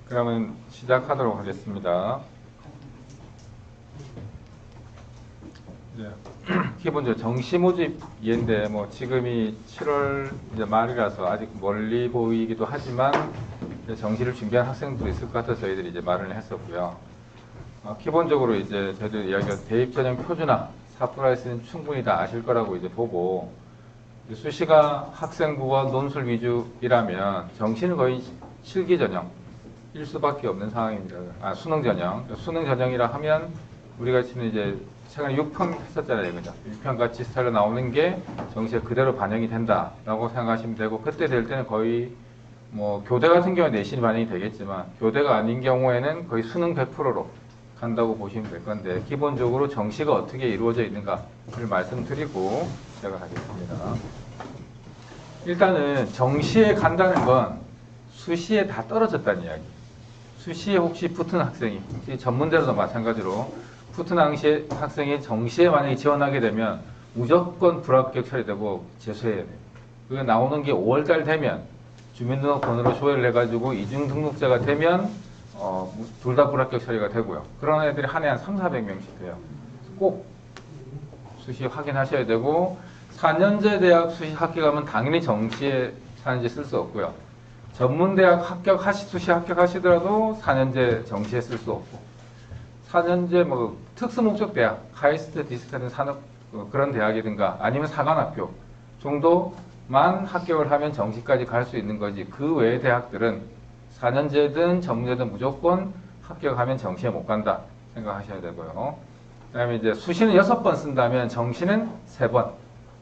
그러면 시작하도록 하겠습니다. 이제 기본적으로 정시 모집 이해인데 뭐 지금이 7월 이제 말이라서 아직 멀리 보이기도 하지만 이제 정시를 준비한 학생들이 있을 것 같아서 저희들이 이제 말을 했었고요. 기본적으로 이제 저희들 이야기한 대입 전형 표준화 4+S는 충분히 다 아실 거라고 이제 보고, 수시가 학생부와 논술 위주이라면 정시는 거의 실기 전형일 수밖에 없는 상황입니다. 수능 전형. 수능 전형이라 하면 우리가 지금 이제 최근에 6편 했었잖아요. 그죠? 6편 같이 스타일로 나오는 게 정시에 그대로 반영이 된다라고 생각하시면 되고, 그때 될 때는 거의 뭐 교대 같은 경우에 내신이 반영이 되겠지만 교대가 아닌 경우에는 거의 수능 100%로 간다고 보시면 될 건데, 기본적으로 정시가 어떻게 이루어져 있는가를 말씀드리고 시작하겠습니다. 일단은 정시에 간다는 건 수시에 다 떨어졌다는 이야기. 수시에 혹시 붙은 학생이, 전문대로도 마찬가지로 붙은 학생이 정시에 만약에 지원하게 되면 무조건 불합격 처리되고 재수해야 돼요. 그게 나오는 게 5월달 되면 주민등록번호로 조회를 해가지고 이중등록자가 되면 둘 다 불합격 처리가 되고요. 그런 애들이 한 해 한 300~400명씩 돼요. 꼭 수시 확인하셔야 되고, 4년제 대학 수시 합격하면 당연히 정시에 4년제 쓸 수 없고요. 전문대학 수시 합격하시더라도 4년제 정시에 쓸 수 없고, 4년제 뭐 특수목적 대학, 카이스트, 디스트는 산업 그런 대학이든가 아니면 사관학교 정도만 합격을 하면 정시까지 갈 수 있는 거지, 그 외의 대학들은 4년제든 전문제든 무조건 합격하면 정시에 못 간다 생각하셔야 되고요. 그 다음에 이제 수시는 6번 쓴다면 정시는 3번.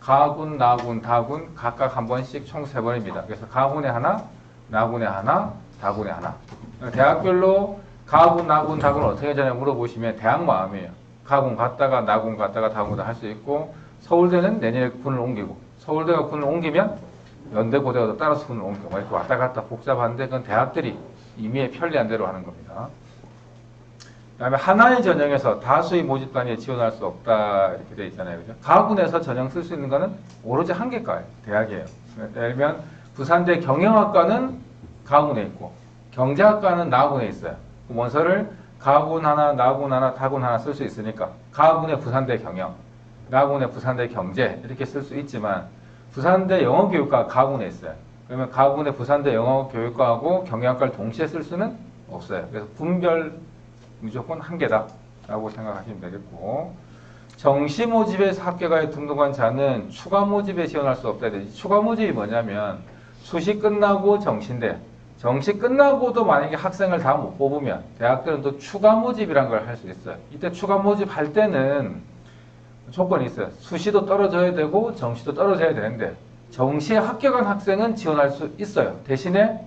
가군, 나군, 다군 각각 한 번씩 총 3번입니다. 그래서 가군에 하나, 나군에 하나, 다군에 하나. 대학별로 가군, 나군, 다군 어떻게 되냐 물어보시면 대학 마음이에요. 가군 갔다가 나군 갔다가 다군도 할 수 있고, 서울대는 내년에 군을 옮기고, 서울대가 군을 옮기면 연대 고대가 따라서 군을 옮기고, 이렇게 왔다 갔다 복잡한데 그건 대학들이 임의에 편리한 대로 하는 겁니다. 그 다음에 하나의 전형에서 다수의 모집단위에 지원할 수 없다 이렇게 되어 있잖아요. 그죠? 가군에서 전형 쓸 수 있는 거는 오로지 한 개과예요. 대학이에요. 예를 들면 부산대 경영학과는 가군에 있고 경제학과는 나군에 있어요. 원서를 가군 하나, 나군 하나, 다군 하나 쓸 수 있으니까 가군의 부산대 경영, 나군의 부산대 경제 이렇게 쓸 수 있지만, 부산대 영어교육과 가군에 있어요. 그러면 가군의 부산대 영어교육과하고 경영학과를 동시에 쓸 수는 없어요. 그래서 분별 무조건 한 개다라고 생각하시면 되겠고, 정시 모집에서 합격하여 등록한 자는 추가 모집에 지원할 수 없다. 추가 모집이 뭐냐면 수시 끝나고 정시인데, 정시 끝나고도 만약에 학생을 다 못 뽑으면 대학들은 또 추가 모집이라는 걸 할 수 있어요. 이때 추가 모집 할 때는 조건이 있어요. 수시도 떨어져야 되고 정시도 떨어져야 되는데, 정시에 합격한 학생은 지원할 수 있어요. 대신에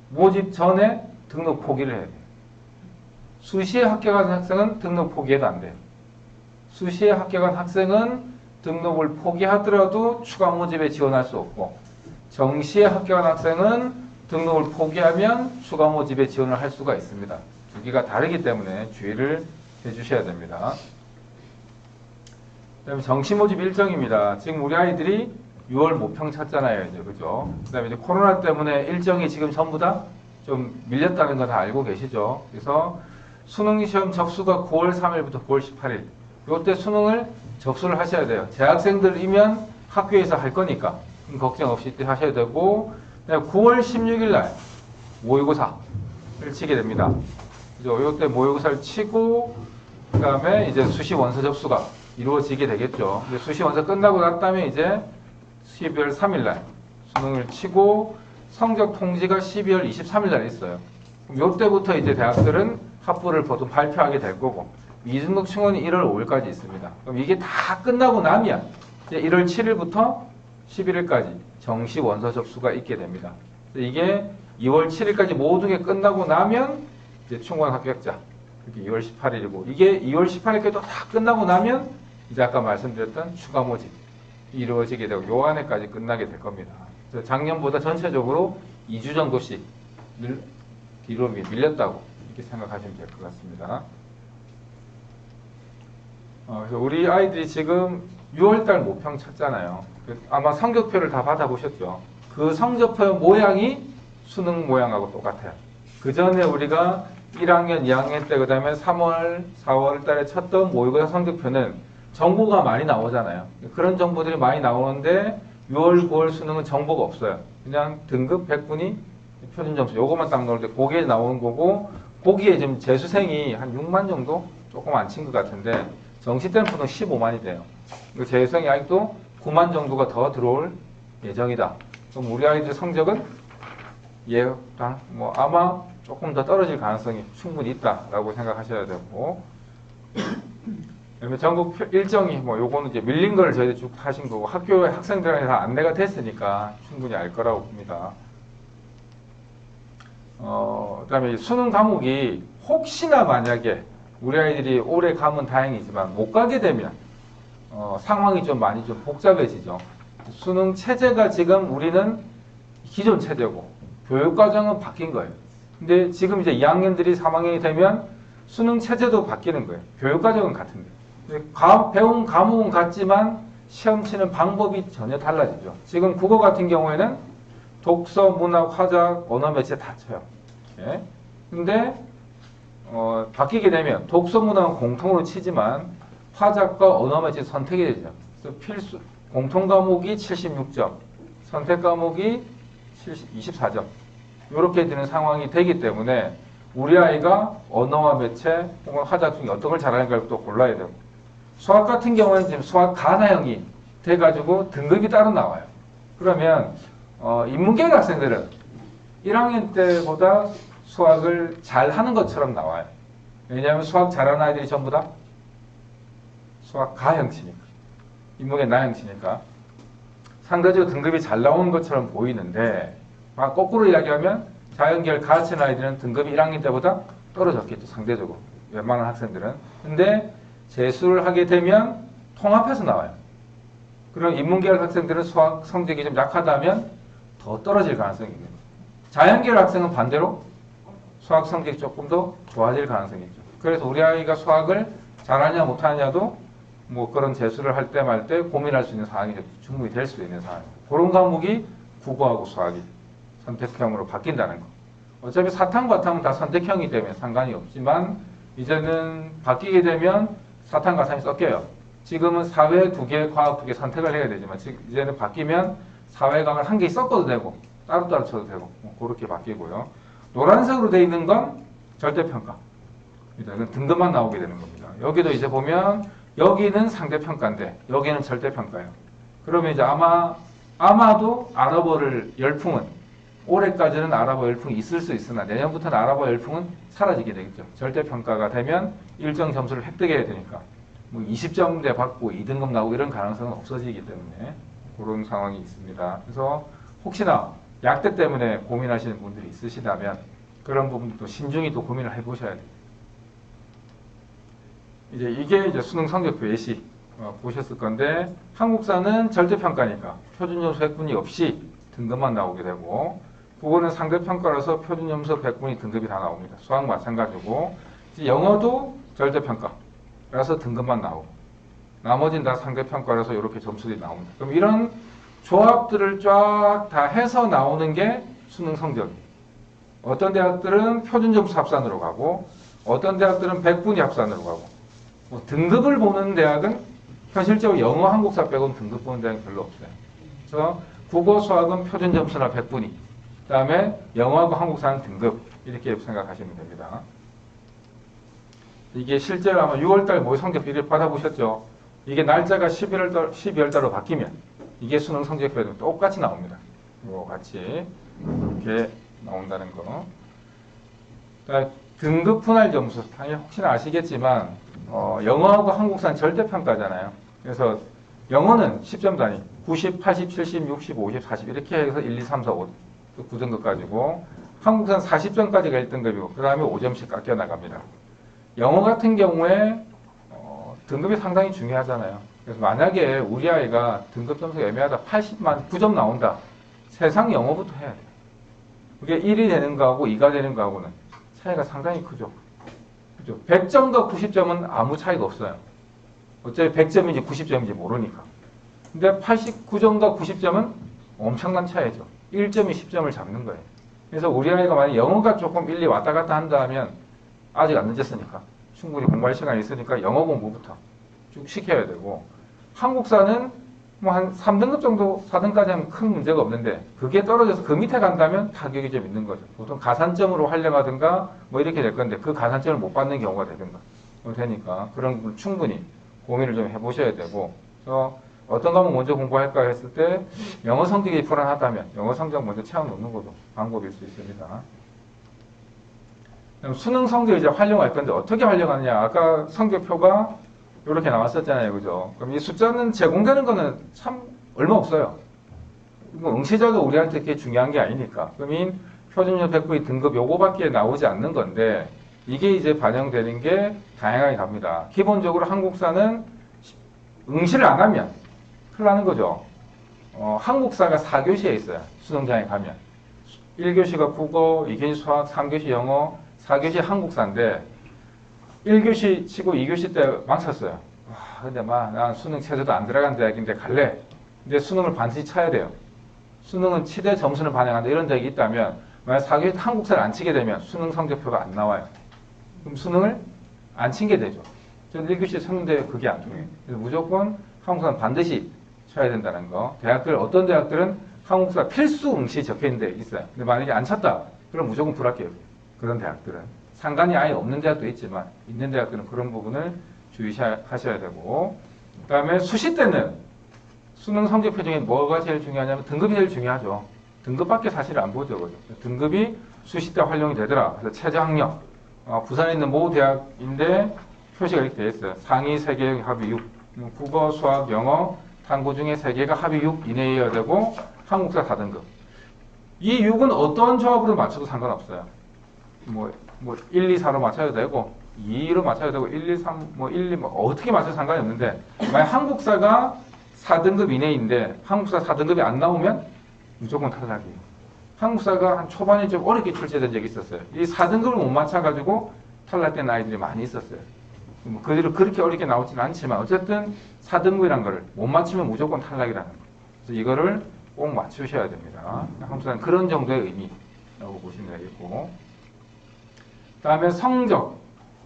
모집 전에 등록 포기를 해야 돼요. 수시에 합격한 학생은 등록 포기해도 안 돼요. 수시에 합격한 학생은 등록을 포기하더라도 추가 모집에 지원할 수 없고, 정시에 합격한 학생은 등록을 포기하면 추가 모집에 지원을 할 수가 있습니다. 두 개가 다르기 때문에 주의를 해주셔야 됩니다. 그다음에 정시 모집 일정입니다. 지금 우리 아이들이 6월 모평 찼잖아요, 이제 그죠? 그다음에 이제 코로나 때문에 일정이 지금 전부 다 좀 밀렸다는 거 다 알고 계시죠? 그래서 수능 시험 접수가 9월 3일부터 9월 18일. 이때 수능을 접수를 하셔야 돼요. 재학생들이면 학교에서 할 거니까 걱정 없이 이때 하셔야 되고, 9월 16일 날 모의고사를 치게 됩니다. 그죠? 이때 모의고사를 치고 그다음에 이제 수시 원서 접수가 이루어지게 되겠죠. 수시 원서 끝나고 났다면 이제 12월 3일 날 수능을 치고, 성적 통지가 12월 23일 날 있어요. 그럼 이때부터 이제 대학들은 합부를 보통 발표하게 될 거고, 미등록 청원이 1월 5일까지 있습니다. 그럼 이게 다 끝나고 나면 이제 1월 7일부터 11일까지 정시 원서 접수가 있게 됩니다. 이게 2월 7일까지 모든 게 끝나고 나면 이제 충원 합격자, 이게 2월 18일이고, 이게 2월 18일까지 다 끝나고 나면 이제 아까 말씀드렸던 추가 모집이 이루어지게 되고 요 안에까지 끝나게 될 겁니다. 그래서 작년보다 전체적으로 2주 정도씩 뒤로 밀렸다고 이렇게 생각하시면 될 것 같습니다. 그래서 우리 아이들이 지금 6월달 모평 쳤잖아요. 아마 성적표를 다 받아보셨죠. 그 성적표 모양이 수능 모양하고 똑같아요. 그 전에 우리가 1학년, 2학년 때, 그 다음에 3월, 4월 달에 쳤던 모의고사 성적표는 정보가 많이 나오잖아요. 그런 정보들이 많이 나오는데 6월, 9월 수능은 정보가 없어요. 그냥 등급 100분위 표준 점수 요것만 딱 넣을 때 거기에 나오는 거고, 거기에 지금 재수생이 한 6만 정도? 조금 안 친 것 같은데 정시 때는 보통 15만이 돼요. 재수생이 아직도 9만 정도가 더 들어올 예정이다. 그럼 우리 아이들 성적은 아마 조금 더 떨어질 가능성이 충분히 있다라고 생각하셔야 되고, 그다음에 전국 일정이 요거는 이제 밀린 거를 저희들 쭉 하신 거고, 학교에 학생들한테 다 안내가 됐으니까 충분히 알 거라고 봅니다. 그다음에 수능 과목이 혹시나 만약에 우리 아이들이 올해 가면 다행이지만 못 가게 되면 상황이 좀 많이 좀 복잡해지죠. 수능 체제가 지금 우리는 기존 체제고 교육과정은 바뀐 거예요. 근데 지금 이제 2학년들이 3학년이 되면 수능 체제도 바뀌는 거예요. 교육과정은 같은데. 배운 과목은 같지만 시험 치는 방법이 전혀 달라지죠. 지금 국어 같은 경우에는 독서, 문학, 화작, 언어 매체 다 쳐요. 예? 근데 바뀌게 되면 독서, 문학은 공통으로 치지만 화작과 언어 매체 선택이 되죠. 그래서 필수 공통 과목이 76점, 선택 과목이 24점. 이렇게 되는 상황이 되기 때문에 우리 아이가 언어와 매체 혹은 화작 중에 어떤 걸 잘하는가를 또 골라야 되고, 수학 같은 경우는 지금 수학 가나형이 돼가지고 등급이 따로 나와요. 그러면 인문계열 학생들은 1학년 때보다 수학을 잘하는 것처럼 나와요. 왜냐하면 수학 잘하는 아이들이 전부 다 수학 가형치니까, 인문계 나형치니까 상대적으로 등급이 잘 나오는 것처럼 보이는데, 거꾸로 이야기하면 자연계열 가치는 아이들은 등급이 1학년 때보다 떨어졌겠죠, 상대적으로 웬만한 학생들은. 근데 재수를 하게 되면 통합해서 나와요. 그럼 인문계열 학생들은 수학 성적이 좀 약하다면 더 떨어질 가능성이 있는 거예요. 자연계열 학생은 반대로 수학 성적이 조금 더 좋아질 가능성이 있죠. 그래서 우리 아이가 수학을 잘하냐 못하냐도 그런 재수를 할 때 말 때 고민할 수 있는 상황이 충분히 될 수 있는 상황입니다. 그런 과목이 국어하고 수학이 선택형으로 바뀐다는 거. 어차피 사탐, 과탐은 다 선택형이기 때문에 상관이 없지만 이제는 바뀌게 되면 사탐, 과탐이 섞여요. 지금은 사회 2개, 과학 2개 선택을 해야 되지만 이제는 바뀌면 사회, 과학을 1개 섞어도 되고 따로따로 쳐도 되고 그렇게 바뀌고요. 노란색으로 되어 있는 건 절대평가. 이건 등급만 나오게 되는 겁니다. 여기도 이제 보면 여기는 상대평가인데 여기는 절대평가예요. 그러면 이제 아마도 아랍어를 열풍은 올해까지는 아랍어 열풍이 있을 수 있으나 내년부터는 아랍어 열풍은 사라지게 되겠죠. 절대평가가 되면 일정 점수를 획득해야 되니까 20점대 받고 2등급 나오고 이런 가능성은 없어지기 때문에 그런 상황이 있습니다. 그래서 혹시나 약대 때문에 고민하시는 분들이 있으시다면 그런 부분도 신중히 또 고민을 해보셔야 돼요. 이게 이제 수능 성적표 예시 보셨을 건데, 한국사는 절대평가니까 표준점수 100분이 없이 등급만 나오게 되고, 국어는 상대평가라서 표준점수 100분이 등급이 다 나옵니다. 수학 마찬가지고, 영어도 절대평가라서 등급만 나오고, 나머지는 다 상대평가라서 이렇게 점수들이 나옵니다. 그럼 이런 조합들을 쫙 다 해서 나오는 게 수능 성적이에요. 어떤 대학들은 표준점수 합산으로 가고, 어떤 대학들은 100분위 합산으로 가고, 등급을 보는 대학은 현실적으로 영어, 한국사 빼고는 등급 보는 대학은 별로 없어요. 그래서 국어, 수학은 표준 점수나 100분위, 그 다음에 영어하고 한국사는 등급, 이렇게 생각하시면 됩니다. 이게 실제로 아마 6월달 모의 성적표를 받아보셨죠? 이게 날짜가 12월달로 바뀌면 이게 수능 성적표도 똑같이 나옵니다. 이거 같이 이렇게 나온다는 거. 등급 분할 점수, 당연히 혹시나 아시겠지만 영어하고 한국사는 절대평가잖아요. 그래서 영어는 10점 단위, 90, 80, 70, 60, 50, 40 이렇게 해서 1, 2, 3, 4, 5 9등급 가지고, 한국사는 40점까지가 1등급이고 그 다음에 5점씩 깎여 나갑니다. 영어 같은 경우에 등급이 상당히 중요하잖아요. 그래서 만약에 우리 아이가 등급 점수가 애매하다, 80만 9점 나온다, 세상 영어부터 해야 돼요. 그게 1이 되는 거하고 2가 되는 거하고는 차이가 상당히 크죠. 그죠? 100점과 90점은 아무 차이가 없어요. 어차피 100점인지 90점인지 모르니까. 근데 89점과 90점은 엄청난 차이죠. 1점이 10점을 잡는 거예요. 그래서 우리 아이가 만약 영어가 조금 일리 왔다 갔다 한다 하면 아직 안 늦었으니까 충분히 공부할 시간이 있으니까 영어 공부부터 쭉 시켜야 되고, 한국사는 뭐 한 3등급 정도, 4등까지 하면 큰 문제가 없는데 그게 떨어져서 그 밑에 간다면 타격이 좀 있는 거죠. 보통 가산점으로 활용하든가 뭐 이렇게 될 건데 그 가산점을 못 받는 경우가 되든가 되니까 그런 부분 충분히 고민을 좀 해보셔야 되고, 그래서 어떤 과목 먼저 공부할까 했을 때 영어 성적이 불안하다면 영어 성적 먼저 채워놓는 것도 방법일 수 있습니다. 그럼 수능 성적 이제 활용할 건데 어떻게 활용하느냐. 아까 성적표가 이렇게 나왔었잖아요. 그죠? 그럼 이 숫자는 제공되는 거는 참 얼마 없어요. 이거 응시자가 우리한테 그렇게 중요한 게 아니니까. 그러면 표준열 100분위 등급 요거밖에 나오지 않는 건데 이게 이제 반영되는 게 다양하게 갑니다. 기본적으로 한국사는 응시를 안 하면 큰일 나는 거죠. 한국사가 4교시에 있어요. 수능장에 가면. 1교시가 국어, 2교시 수학, 3교시 영어, 4교시 한국사인데 1교시 치고 2교시 때 망쳤어요. 근데 난 수능 최저도 안 들어간 대학인데 갈래. 근데 수능을 반드시 쳐야 돼요. 수능은 치대 점수를 반영한다 이런 대학이 있다면 만약 4교시 한국사를 안 치게 되면 수능 성적표가 안 나와요. 그럼 수능을 안 친 게 되죠. 저는 1교시 쳤는데 그게 안 통해요. 그래서 무조건 한국사는 반드시 쳐야 된다는 거. 대학들, 어떤 대학들은 한국사 필수 응시 적혀 있는 데 있어요. 근데 만약에 안 쳤다, 그럼 무조건 불합격. 그런 대학들은. 상관이 아예 없는 대학도 있지만 있는 대학들은 그런 부분을 주의하셔야 되고, 그 다음에 수시 때는 수능 성적표 중에 뭐가 제일 중요하냐면 등급이 제일 중요하죠. 등급밖에 사실 안 보죠. 그죠? 등급이 수시 때 활용이 되더라. 그래서 최저학력, 부산에 있는 모 대학인데 표시가 이렇게 되어 있어요. 상위 3개 합의 6, 국어, 수학, 영어, 탐구 중에 3개가 합의 6 이내여야 되고 한국사 4등급. 이 6은 어떤 조합으로 맞춰도 상관없어요. 뭐 1, 2, 4로 맞춰야 되고 2로 맞춰야 되고 1, 2, 3, 1, 2 어떻게 맞춰도 상관이 없는데 만약 한국사가 4등급 이내인데 한국사 4등급이 안 나오면 무조건 탈락이에요. 한국사가 한 초반에 좀 어렵게 출제된 적이 있었어요. 이 4등급을 못 맞춰가지고 탈락된 아이들이 많이 있었어요. 그 뒤로 그렇게 어렵게 나오지는 않지만 어쨌든 4등급이라는 거를 못 맞추면 무조건 탈락이라는 거예요. 그래서 이거를 꼭 맞추셔야 됩니다. 한국사는 그런 정도의 의미라고 보시면 되겠고, 다음에 성적,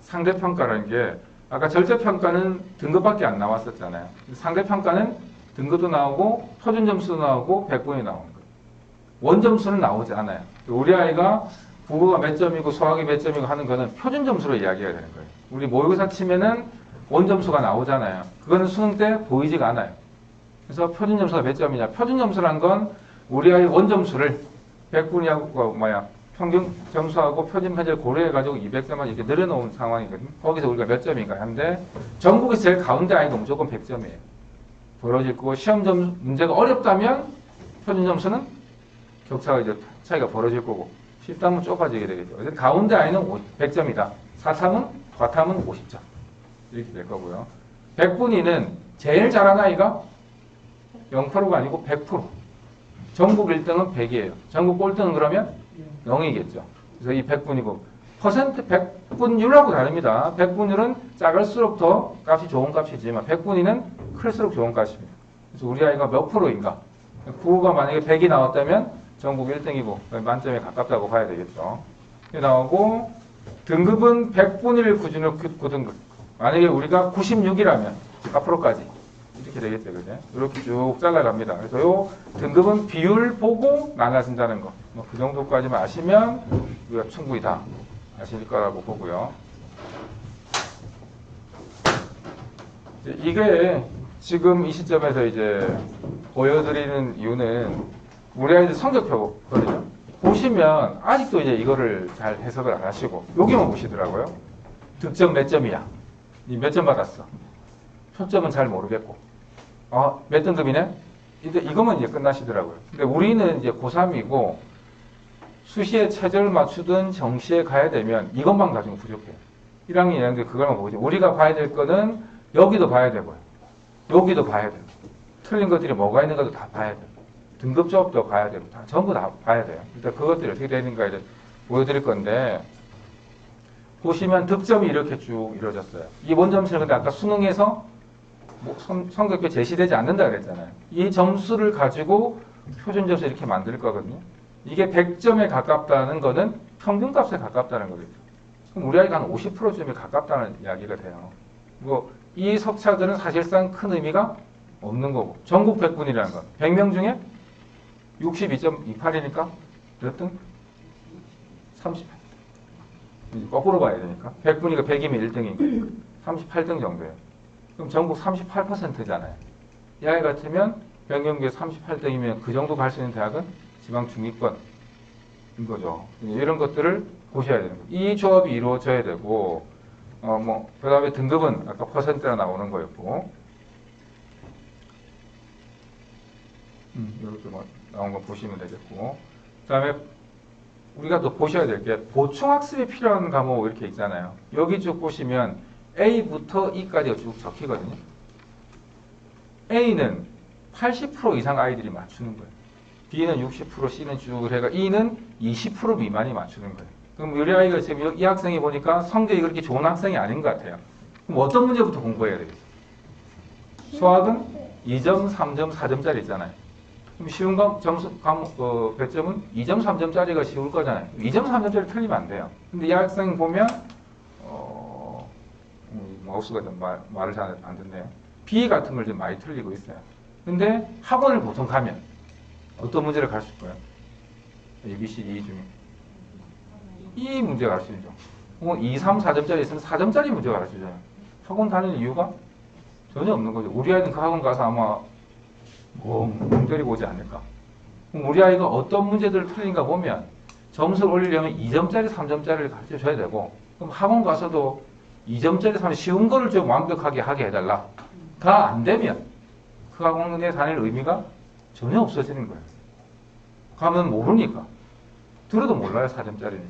상대평가라는 게 아까 절대평가는 등급밖에 안 나왔었잖아요. 상대평가는 등급도 나오고 표준점수도 나오고 100분이 나오는 거예요. 원점수는 나오지 않아요. 우리 아이가 국어가 몇 점이고 수학이 몇 점이고 하는 거는 표준점수로 이야기해야 되는 거예요. 우리 모의고사 치면은 원점수가 나오잖아요. 그거는 수능 때 보이지가 않아요. 그래서 표준점수가 몇 점이냐. 표준점수란 건 우리 아이 원점수를 100분이하고 평균 점수하고 표준 편제를 고려해가지고 200점만 이렇게 늘어놓은 상황이거든요. 거기서 우리가 몇 점인가 하는데 전국에서 제일 가운데 아이가 무조건 100점이에요. 벌어질 거고 시험 점 문제가 어렵다면 표준 점수는 격차가 이제 차이가 벌어질 거고 쉽다면 좁아지게 되겠죠. 그래서 가운데 아이는 100점이다. 과탐은 50점. 이렇게 될 거고요. 100분위는 제일 잘하는 아이가 0%가 아니고 100%. 전국 1등은 100이에요. 전국 꼴등은 그러면 0이겠죠. 그래서 이 100분이고 퍼센트 100분율하고 다릅니다. 100분율은 작을수록 더 값이 좋은 값이지만 100분위는 클수록 좋은 값입니다. 그래서 우리 아이가 몇 프로인가? 국어가 만약에 100이 나왔다면 전국 1등이고 만점에 가깝다고 봐야 되겠죠. 이게 나오고 등급은 100분위를 기준으로 9등급. 만약에 우리가 96이라면 앞으로까지 이렇게 되겠죠. 그죠? 이렇게 쭉 잘라갑니다. 그래서 요 등급은 비율 보고 나눠진다는 거. 그 정도까지만 아시면 우리가 충분히 다 아실 거라고 보고요. 이게 지금 이 시점에서 이제 보여드리는 이유는 우리 아이들 성적표거든요. 보시면 아직도 이제 이거를 잘 해석을 안 하시고 여기만 보시더라고요. 득점 몇 점이야? 니 몇 점 받았어? 초점은 잘 모르겠고. 몇 등급이네? 이거만 이제 끝나시더라고요. 근데 우리는 이제 고3이고 수시에 최저를 맞추든 정시에 가야 되면 이것만 가지고 부족해요. 1학년, 2학년들 그걸만 보죠. 우리가 봐야 될 거는 여기도 봐야 되고요. 여기도 봐야 되고. 틀린 것들이 뭐가 있는가도 다 봐야 되고. 등급 조합도 봐야 되고. 다 전부 다 봐야 돼요. 일단 그것들이 어떻게 되는가 보여드릴 건데 보시면 득점이 이렇게 쭉 이루어졌어요. 이 원점수는 근데 아까 수능에서 성적표 제시되지 않는다 그랬잖아요. 이 점수를 가지고 표준 점수 이렇게 만들 거거든요. 이게 100점에 가깝다는 거는 평균값에 가깝다는 거겠죠. 그럼 우리 아이가 한 50%쯤에 가깝다는 이야기가 돼요. 이 석차들은 사실상 큰 의미가 없는 거고, 전국 100분이라는 건 100명 중에 62.28이니까 몇 등? 38. 거꾸로 봐야 되니까 100분이니까 100이면 1등이니까 38등 정도예요. 그럼 전국 38%잖아요. 이 아이 같으면 100명 중에 38등이면 그 정도 갈 수 있는 대학은 지방 중위권인 거죠. 이런 것들을 보셔야 되는 거예요. 이 조합이 이루어져야 되고, 그 다음에 등급은 아까 퍼센트가 나오는 거였고, 이렇게 나온 거 보시면 되겠고, 그 다음에 우리가 또 보셔야 될 게 보충학습이 필요한 과목 이렇게 있잖아요. 여기 쭉 보시면 A부터 E까지가 쭉 적히거든요. A는 80% 이상 아이들이 맞추는 거예요. B는 60%, C는 쭉 해가 E는 20% 미만이 맞추는 거예요. 그럼 우리 아이가 지금 이 학생이 보니까 성적이 그렇게 좋은 학생이 아닌 것 같아요. 그럼 어떤 문제부터 공부해야 되겠어요? 수학은 2점, 3점, 4점짜리 있잖아요. 그럼 쉬운 과목, 배점은 2점, 3점짜리가 쉬울 거잖아요. 2점, 3점짜리 틀리면 안 돼요. 근데 이 학생 보면, 마우스가 좀 말을 잘 안 듣네요. B 같은 걸 좀 많이 틀리고 있어요. 근데 학원을 보통 가면 어떤 문제를 가르칠 거예요? A, B, C, D 중에. 이 문제 가르치죠. 2, 3, 4점짜리 있으면 4점짜리 문제 가르치잖아요. 학원 다니는 이유가 전혀 없는 거죠. 우리 아이는 그 학원 가서 아마 멍 때리고 오지 않을까. 그럼 우리 아이가 어떤 문제들을 틀린가 보면 점수를 올리려면 2점짜리, 3점짜리를 가르쳐 줘야 되고, 그럼 학원 가서도 2점짜리, 3점 쉬운 거를 좀 완벽하게 하게 해달라. 다 안 되면 그 학원에 다닐 의미가 전혀 없어지는 거예요. 가면 모르니까. 들어도 몰라요, 4점짜리는.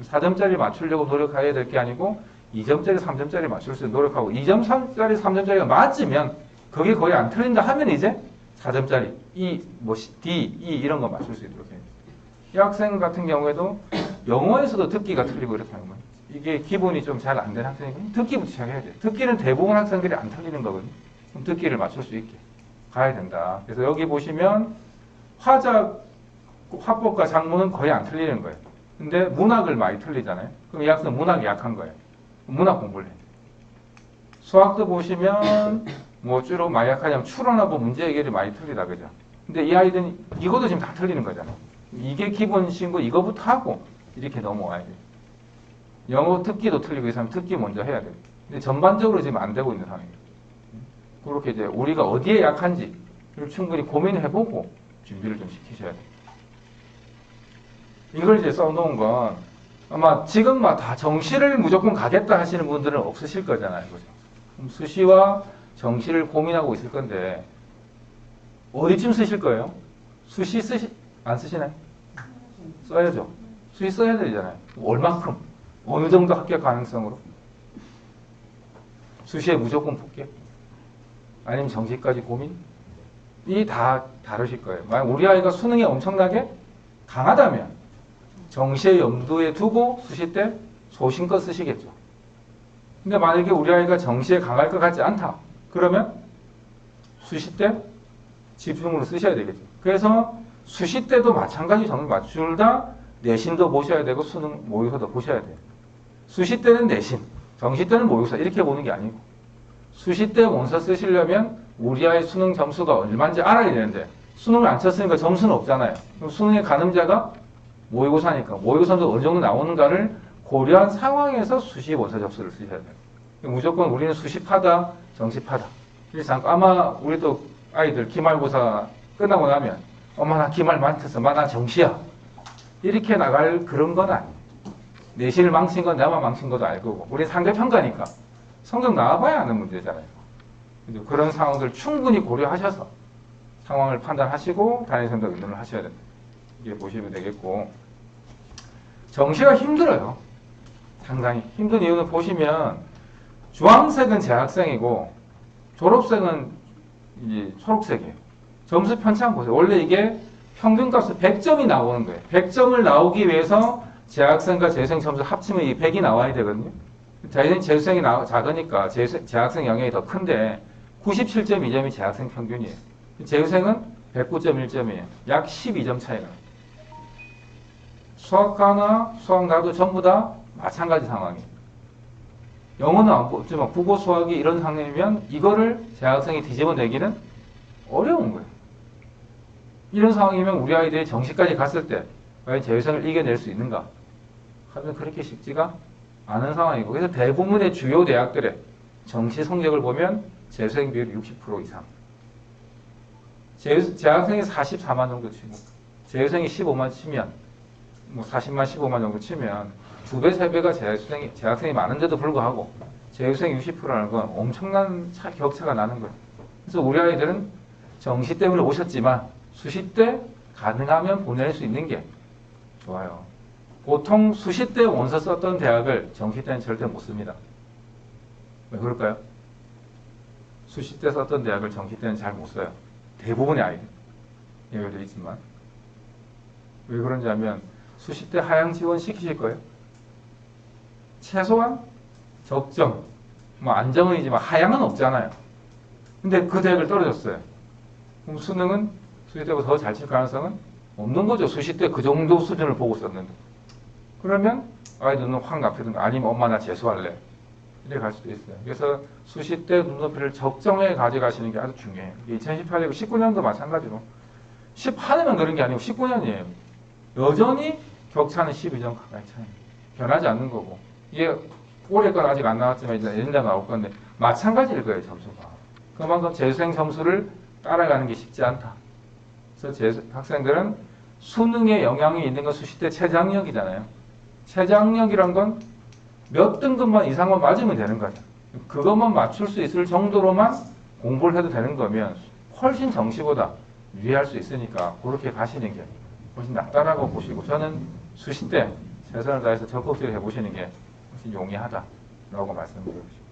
4점짜리 맞추려고 노력해야 될 게 아니고 2점짜리, 3점짜리 맞출 수 있는 노력하고 2점, 3점짜리, 3점짜리가 맞으면 그게 거의 안 틀린다 하면 이제 4점짜리, E, D, E 이런 거 맞출 수 있도록 해요. 이 학생 같은 경우에도 영어에서도 듣기가 틀리고 이렇게 하는 거예요. 이게 기본이 좀 잘 안 된 학생이고 듣기부터 시작해야 돼요. 듣기는 대부분 학생들이 안 틀리는 거거든요. 그럼 듣기를 맞출 수 있게 가야 된다. 그래서 여기 보시면 화작, 화법과 작문은 거의 안 틀리는 거예요. 근데 문학을 많이 틀리잖아요. 그럼 이 학생은 문학이 약한 거예요. 문학 공부를 해요. 수학도 보시면 주로 많이 약하냐면 추론하고 문제 해결이 많이 틀리다, 그죠? 근데 이 아이들은 이것도 지금 다 틀리는 거잖아요. 이게 기본 신고 이거부터 하고 이렇게 넘어와야 돼요. 영어 듣기도 틀리고 있으면 듣기 먼저 해야 돼요. 근데 전반적으로 지금 안 되고 있는 상황입니다. 그렇게 이제 우리가 어디에 약한지를 충분히 고민해보고 준비를 좀 시키셔야 돼요. 이걸 이제 써놓은 건 아마 지금 다 정시를 무조건 가겠다 하시는 분들은 없으실 거잖아요. 그죠? 그럼 수시와 정시를 고민하고 있을 건데 어디쯤 쓰실 거예요? 수시 안 쓰시나요? 써야죠. 수시 써야 되잖아요. 얼만큼? 어느 정도 합격 가능성으로? 수시에 무조건 붙게? 아니면 정시까지 고민? 이 다 다르실 거예요. 만약 우리 아이가 수능에 엄청나게 강하다면 정시에 염두에 두고 수시 때 소신껏 쓰시겠죠. 근데 만약에 우리 아이가 정시에 강할 것 같지 않다. 그러면 수시 때 집중으로 쓰셔야 되겠죠. 그래서 수시 때도 마찬가지 점을 맞추다 내신도 보셔야 되고 수능 모의고사도 보셔야 돼요. 수시 때는 내신, 정시 때는 모의고사 이렇게 보는 게 아니고 수시 때 원서 쓰시려면 우리 아이 수능 점수가 얼마인지 알아야 되는데 수능을 안 쳤으니까 점수는 없잖아요. 그럼 수능의 가늠자가 모의고사니까 모의고사도 어느 정도 나오는가를 고려한 상황에서 수시 원서 접수를 쓰셔야 돼요. 무조건 우리는 수시파다, 정시파다. 그래서 아마 우리 또 아이들 기말고사 끝나고 나면 엄마 나 기말 망쳤어, 엄마 나 정시야. 이렇게 나갈 그런 건 아니에요. 내신을 망친 건 나만 망친 것도 알고 우리 상대평가니까 성적 나와봐야 하는 문제잖아요. 그런 상황들 충분히 고려하셔서 상황을 판단하시고 담임선생님과 의논을 하셔야 됩니다. 이게 보시면 되겠고 정시가 힘들어요. 상당히 힘든 이유는 보시면 주황색은 재학생이고 졸업생은 이제 초록색이에요. 점수 편차만 보세요. 원래 이게 평균값은 100점이 나오는 거예요. 100점을 나오기 위해서 재학생과 재수생 점수 합치면 이 100이 나와야 되거든요. 재수생이 작으니까 재학생 영향이 더 큰데 97.2점이 재학생 평균이에요. 재수생은 109.1점이에요. 약 12점 차이가 나요. 수학과나 수학나도 전부 다 마찬가지 상황이에요. 영어는 안 보지만 국어 수학이 이런 상황이면 이거를 재학생이 뒤집어내기는 어려운 거예요. 이런 상황이면 우리 아이들이 정시까지 갔을 때 과연 재외선을 이겨낼 수 있는가 하면 그렇게 쉽지가 않은 상황이고, 그래서 대부분의 주요 대학들의 정시 성적을 보면 재수생 비율이 60% 이상. 재학생이 44만 정도 치고 재수생이 15만 치면 뭐 40만 15만 정도 치면 2배 3배가 재학생이 많은데도 불구하고 재수생 60%라는 건 엄청난 격차가 나는 거예요. 그래서 우리 아이들은 정시 때문에 오셨지만 수시 때 가능하면 보낼 수 있는 게 좋아요. 보통 수시 때 원서 썼던 대학을 정시 때는 절대 못 씁니다. 왜 그럴까요? 수시 때 썼던 대학을 정시 때는 잘 못 써요. 대부분의 아이들. 예외도 있지만. 왜 그런지 하면 수시 때 하향 지원 시키실 거예요. 최소한 적정, 뭐 안정은이지만 하향은 없잖아요. 근데 그 대학을 떨어졌어요. 그럼 수능은 수시 때보다 더 잘 칠 가능성은 없는 거죠. 수시 때 그 정도 수준을 보고 썼는데. 그러면 아이들은 확 납치든가 아니면 엄마 나 재수할래. 이렇게 갈 수도 있어요. 그래서 수시 때 눈높이를 적정해 가져가시는 게 아주 중요해요. 2018년, 19년도 마찬가지로 18년은 그런 게 아니고 19년이에요. 여전히 격차는 12점 가까이 차이에요. 변하지 않는 거고. 이게 올해 건 아직 안 나왔지만 이제 내년에 나올 건데 마찬가지일 거예요, 점수가. 그만큼 재수생 점수를 따라가는 게 쉽지 않다. 그래서 학생들은 수능에 영향이 있는 건 수시 때 최저학력이잖아요. 최저학력이란 건 몇 등급만 이상만 맞으면 되는 거죠. 그것만 맞출 수 있을 정도로만 공부를 해도 되는 거면 훨씬 정시보다 유리할 수 있으니까 그렇게 가시는 게 훨씬 낫다라고 보시고, 저는 수시 때 최선을 다해서 적극적으로 해보시는 게 훨씬 용이하다라고 말씀드리고 싶습니다.